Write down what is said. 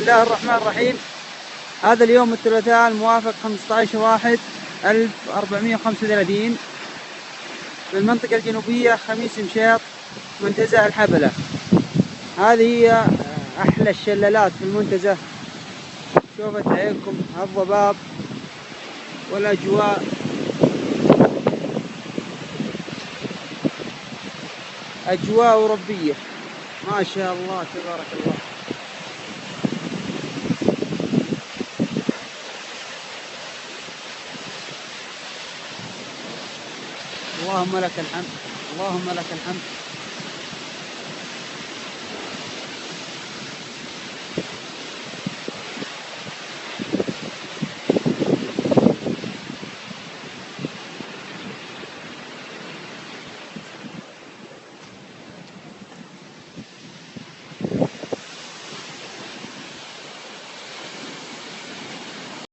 الله الرحمن الرحيم. هذا اليوم الثلاثاء الموافق 15/1/1435 في المنطقة الجنوبية، خميس مشيط، منتزه الحبلة. هذه هي أحلى الشلالات في المنتزه. شوفت عينكم الضباب والأجواء، أجواء أوروبية ما شاء الله تبارك الله. اللهم لك الحمد، اللهم لك الحمد.